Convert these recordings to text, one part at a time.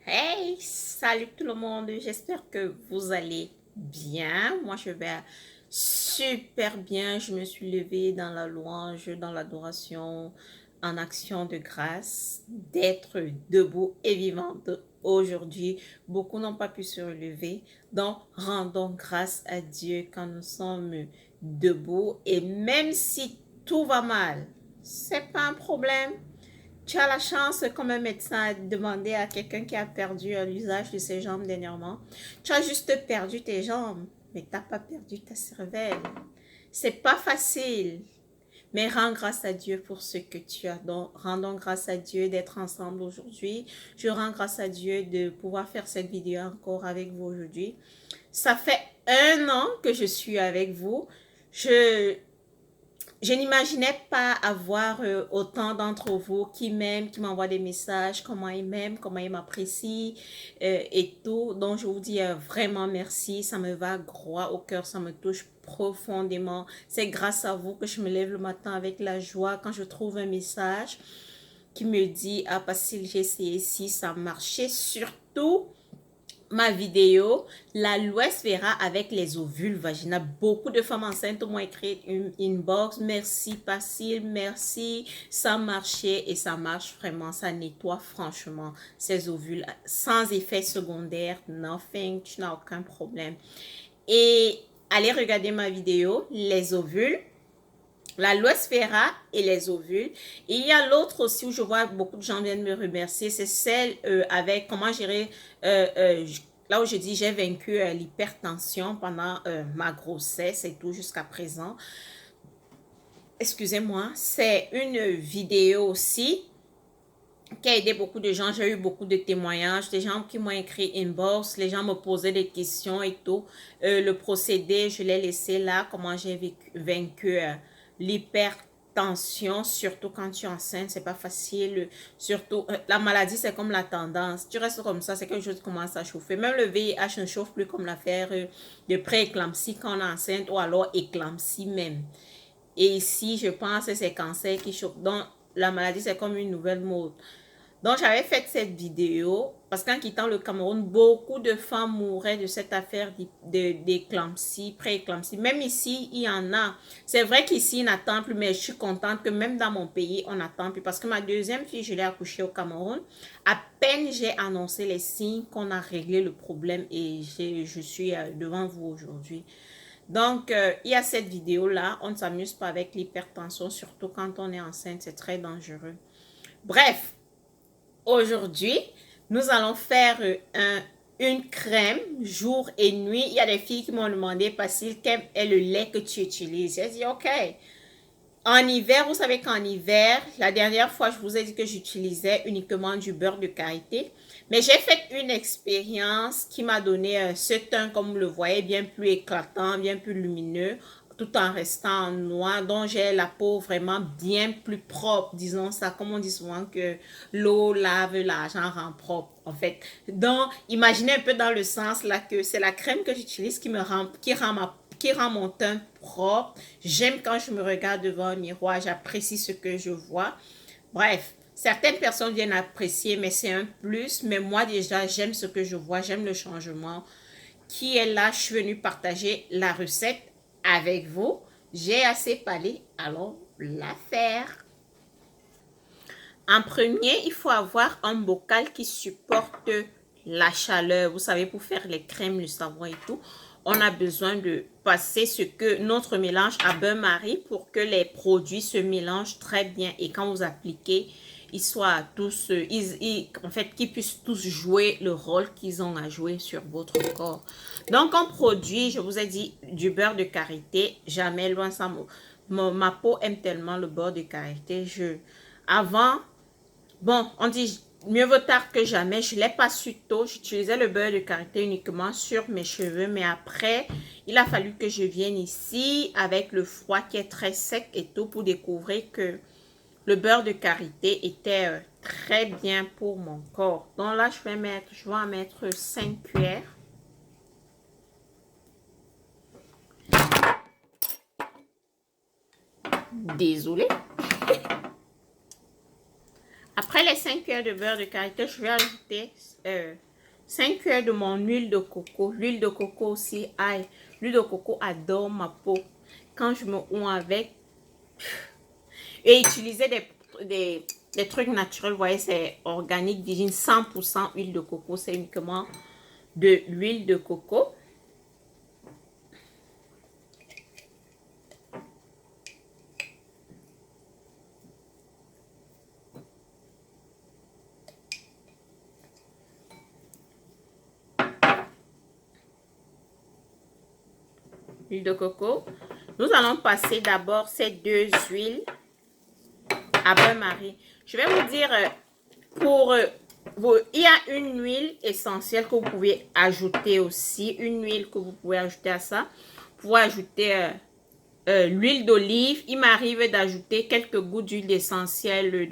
Hey, salut tout le monde, j'espère que vous allez bien. Moi, je vais super bien. Je me suis levée dans la louange, dans l'adoration, en action de grâce, d'être debout et vivante aujourd'hui. Beaucoup n'ont pas pu se relever, donc rendons grâce à Dieu quand nous sommes debout. Et même si tout va mal, c'est pas un problème. Tu as la chance, comme un médecin a demandé à quelqu'un qui a perdu l'usage de ses jambes dernièrement, tu as juste perdu tes jambes, mais tu n'as pas perdu ta cervelle. C'est pas facile, mais rends grâce à Dieu pour ce que tu as. Donc, rendons grâce à Dieu d'être ensemble aujourd'hui. Je rends grâce à Dieu de pouvoir faire cette vidéo encore avec vous aujourd'hui. Ça fait 1 an que je suis avec vous. Je je n'imaginais pas avoir autant d'entre vous qui m'aiment, qui m'envoient des messages, comment ils m'aiment, comment ils m'apprécient et tout. Donc, je vous dis vraiment merci. Ça me va droit au cœur, ça me touche profondément. C'est grâce à vous que je me lève le matin avec la joie quand je trouve un message qui me dit, ah, Pacille, j'ai essayé si ça marchait. Surtout, ma vidéo, la Louest Vera avec les ovules vaginales. Beaucoup de femmes enceintes m'ont écrit une inbox. Merci Pacille, merci. Ça marchait et ça marche vraiment. Ça nettoie franchement ces ovules sans effet secondaire. Nothing, tu n'as aucun problème. Et allez regarder ma vidéo, les ovules. La Louest Vera et les ovules. Et il y a l'autre aussi où je vois beaucoup de gens viennent me remercier. C'est celle avec comment gérer là où je dis j'ai vaincu l'hypertension pendant ma grossesse et tout jusqu'à présent. Excusez-moi. C'est une vidéo aussi qui a aidé beaucoup de gens. J'ai eu beaucoup de témoignages, des gens qui m'ont écrit inbox, les gens me posaient des questions et tout. Le procédé, je l'ai laissé là, comment j'ai vaincu l'hypertension, surtout quand tu es enceinte, c'est pas facile. Surtout, la maladie, c'est comme la tendance. Tu restes comme ça, c'est quelque chose qui commence à chauffer. Même le VIH ne chauffe plus comme l'affaire de pré-éclampsie quand on est enceinte ou alors éclampsie même. Et ici, je pense que c'est cancer qui chauffe. Donc, la maladie, c'est comme une nouvelle mode. Donc, j'avais fait cette vidéo parce qu'en quittant le Cameroun, beaucoup de femmes mouraient de cette affaire d'éclampsie, pré-éclampsie. Même ici, il y en a. C'est vrai qu'ici, ils n'attendent plus, mais je suis contente que même dans mon pays, on n'attend plus. Parce que ma deuxième fille, je l'ai accouchée au Cameroun. À peine j'ai annoncé les signes qu'on a réglé le problème et je suis devant vous aujourd'hui. Donc, il y a cette vidéo-là. On ne s'amuse pas avec l'hypertension, surtout quand on est enceinte. C'est très dangereux. Bref, aujourd'hui, nous allons faire une crème jour et nuit. Il y a des filles qui m'ont demandé, Pacille, quel est le lait que tu utilises? J'ai dit, OK. En hiver, vous savez qu'en hiver, la dernière fois, je vous ai dit que j'utilisais uniquement du beurre de karité. Mais j'ai fait une expérience qui m'a donné ce teint, comme vous le voyez, bien plus éclatant, bien plus lumineux, tout en restant noir. Donc, j'ai la peau vraiment bien plus propre, disons ça. Comme on dit souvent que l'eau lave, l'argent rend propre, en fait. Donc, imaginez un peu dans le sens là que c'est la crème que j'utilise qui rend mon teint propre. J'aime quand je me regarde devant un miroir, j'apprécie ce que je vois. Bref, certaines personnes viennent apprécier, mais c'est un plus. Mais moi déjà, j'aime ce que je vois, j'aime le changement qui est là. Je suis venue partager la recette avec vous. J'ai assez parlé, allons la faire. En premier, il faut avoir un bocal qui supporte la chaleur. Vous savez, pour faire les crèmes, le savon et tout, on a besoin de passer ce que notre mélange à bain-marie pour que les produits se mélangent très bien. Et quand vous appliquez, ils soient tous, en fait, qu'ils puissent tous jouer le rôle qu'ils ont à jouer sur votre corps. Donc, on produit, je vous ai dit, du beurre de karité. Jamais loin sans ma peau aime tellement le beurre de karité. Avant, bon, on dit mieux vaut tard que jamais. Je ne l'ai pas su tôt. J'utilisais le beurre de karité uniquement sur mes cheveux. Mais après, il a fallu que je vienne ici avec le froid qui est très sec et tout pour découvrir que le beurre de karité était très bien pour mon corps. Donc là, je vais en mettre 5 cuillères. Désolée. Après les 5 cuillères de beurre de karité, je vais ajouter 5 cuillères de mon huile de coco. L'huile de coco aussi, aïe. L'huile de coco adore ma peau. Quand je me oins avec, et utiliser des trucs naturels, vous voyez, c'est organique, d'hygiène, 100% huile de coco. C'est uniquement de l'huile de coco. L'huile de coco. Nous allons passer d'abord ces deux huiles à bain-marie. Je vais vous dire, il y a une huile essentielle que vous pouvez ajouter aussi. Une huile que vous pouvez ajouter à ça. Vous pouvez ajouter l'huile d'olive. Il m'arrive d'ajouter quelques gouttes d'huile essentielle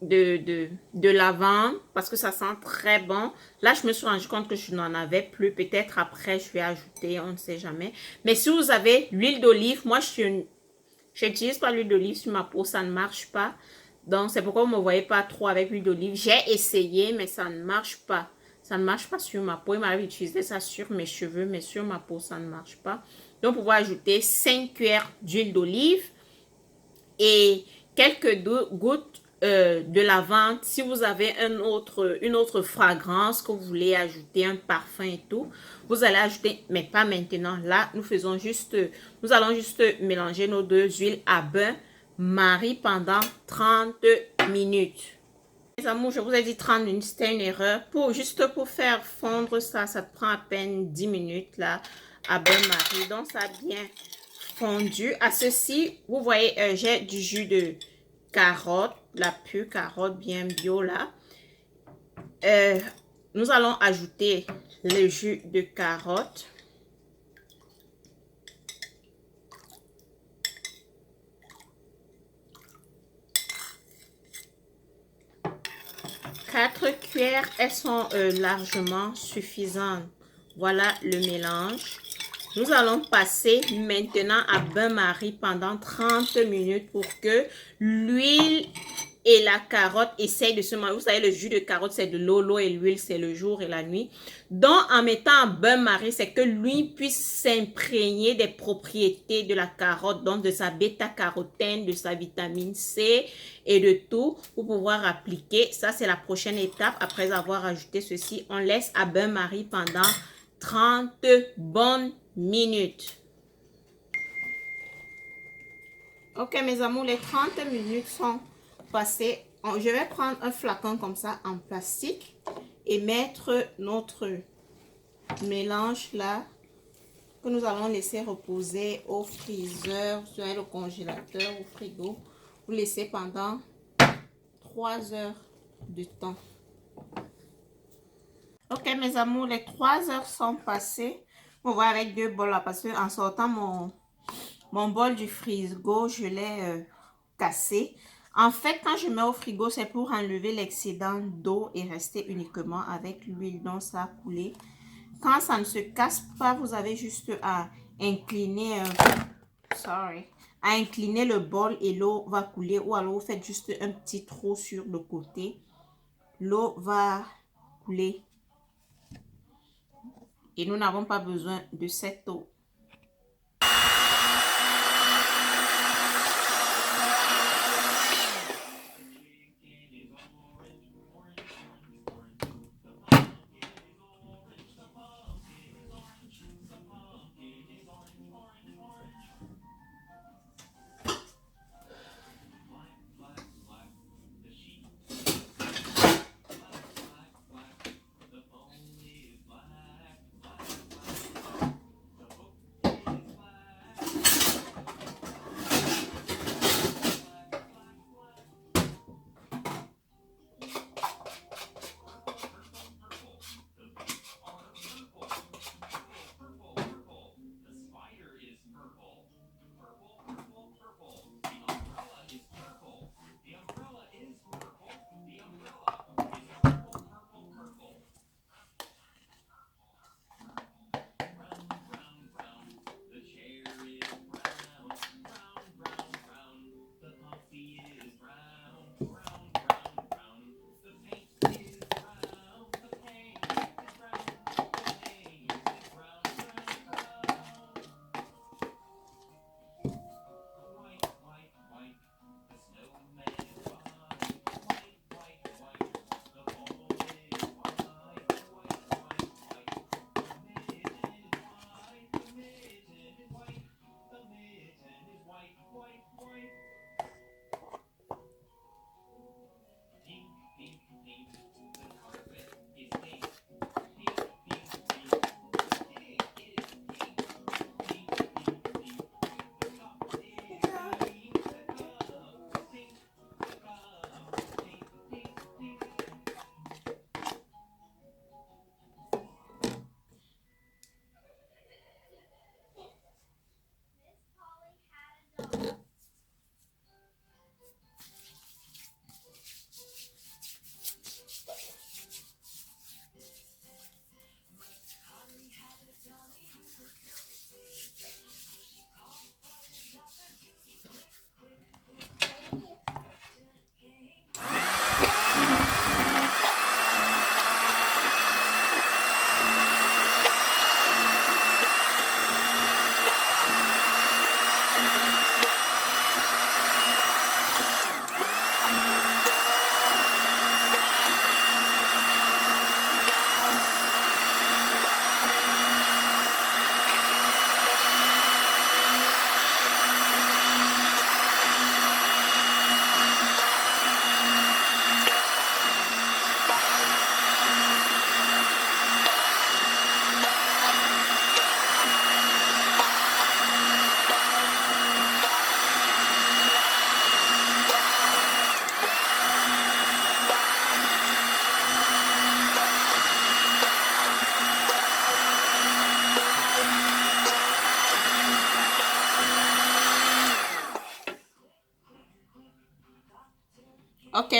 de lavande parce que ça sent très bon. Là, je me suis rendu compte que je n'en avais plus. Peut-être après, je vais ajouter, on ne sait jamais. Mais si vous avez l'huile d'olive, moi, je n'utilise pas l'huile d'olive sur ma peau, ça ne marche pas. Donc, c'est pourquoi vous ne me voyez pas trop avec l'huile d'olive. J'ai essayé, mais ça ne marche pas. Ça ne marche pas sur ma peau. Il m'arrive d'utiliser ça sur mes cheveux, mais sur ma peau, ça ne marche pas. Donc, vous pouvez ajouter 5 cuillères d'huile d'olive et quelques gouttes de lavande. Si vous avez une autre fragrance que vous voulez ajouter, un parfum et tout, vous allez ajouter, mais pas maintenant. Là, nous allons juste mélanger nos deux huiles à bain-marie pendant 30 minutes. Les amours, je vous ai dit 30 minutes, c'était une erreur. Juste pour faire fondre ça, ça prend à peine 10 minutes là à bain-marie. Donc, ça a bien fondu. À ceci, vous voyez, j'ai du jus de carotte, la pure carotte bien bio là. Nous allons ajouter le jus de carotte. Quatre cuillères, elles sont largement suffisantes. Voilà le mélange. Nous allons passer maintenant à bain-marie pendant 30 minutes pour que l'huile et la carotte essayent de se marier. Vous savez, le jus de carotte, c'est de l'eau et l'huile, c'est le jour et la nuit. Donc, en mettant en bain-marie, c'est que l'huile puisse s'imprégner des propriétés de la carotte, donc de sa bêta-carotène, de sa vitamine C et de tout pour pouvoir appliquer. Ça, c'est la prochaine étape. Après avoir ajouté ceci, on laisse à bain-marie pendant 30 bonnes minutes. Ok, mes amours, les 30 minutes sont passées. Je vais prendre un flacon comme ça en plastique et mettre notre mélange là que nous allons laisser reposer au freezer, sur le congélateur, au frigo. Vous laissez pendant 3 heures de temps. Ok, mes amours, les 3 heures sont passées. On va avec deux bols là parce que en sortant mon bol du frigo, je l'ai cassé. En fait, quand je mets au frigo, c'est pour enlever l'excédent d'eau et rester uniquement avec l'huile. Donc, ça a coulé. Quand ça ne se casse pas, vous avez juste à incliner, à incliner le bol et l'eau va couler. Ou alors, vous faites juste un petit trou sur le côté. L'eau va couler. Et nous n'avons pas besoin de cette eau.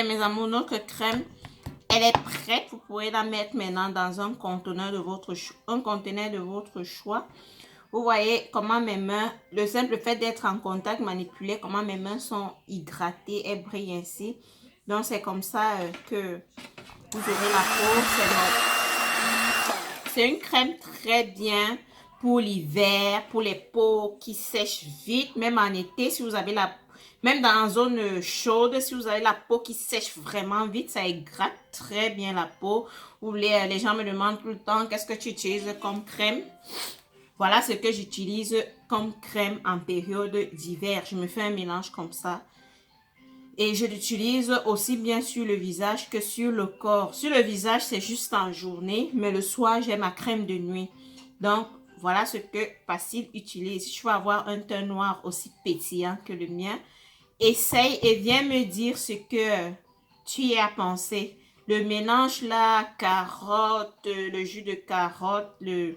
mes amours, notre crème, elle est prête. Vous pouvez la mettre maintenant dans un conteneur de votre choix. Vous voyez comment mes mains, le simple fait d'être en contact, manipulé, comment mes mains sont hydratées et brillent ainsi. Donc, c'est comme ça que vous aurez la peau. C'est une crème très bien pour l'hiver, pour les peaux qui sèchent vite, même en été, si vous avez même dans la zone chaude, si vous avez la peau qui sèche vraiment vite, ça hydrate très bien la peau. Ou les gens me demandent tout le temps, qu'est-ce que tu utilises comme crème? Voilà ce que j'utilise comme crème en période d'hiver. Je me fais un mélange comme ça. Et je l'utilise aussi bien sur le visage que sur le corps. Sur le visage, c'est juste en journée, mais le soir, j'ai ma crème de nuit. Donc, voilà ce que Facile utilise. Si tu veux avoir un teint noir aussi pétillant que le mien, essaye et viens me dire ce que tu y as pensé. Le mélange là, carotte, le jus de carotte, le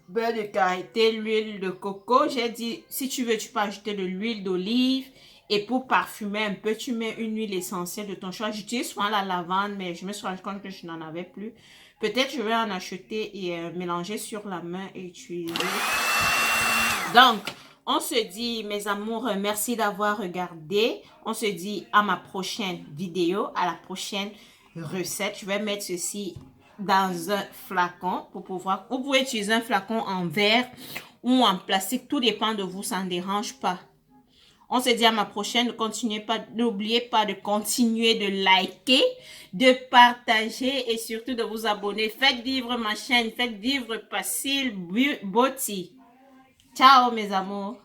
beurre de karité, l'huile de coco. J'ai dit, si tu veux, tu peux ajouter de l'huile d'olive. Et pour parfumer un peu, tu mets une huile essentielle de ton choix. J'utilise souvent la lavande, mais je me suis rendu compte que je n'en avais plus. Peut-être je vais en acheter et mélanger sur la main et utiliser. Donc, on se dit, mes amours, merci d'avoir regardé. On se dit à ma prochaine vidéo, à la prochaine recette. Je vais mettre ceci dans un flacon pour pouvoir... Vous pouvez utiliser un flacon en verre ou en plastique. Tout dépend de vous, ça ne dérange pas. On se dit à ma prochaine. N'oubliez pas de continuer de liker, de partager et surtout de vous abonner. Faites vivre ma chaîne, faites vivre Facile Beauty. Ciao mes amours.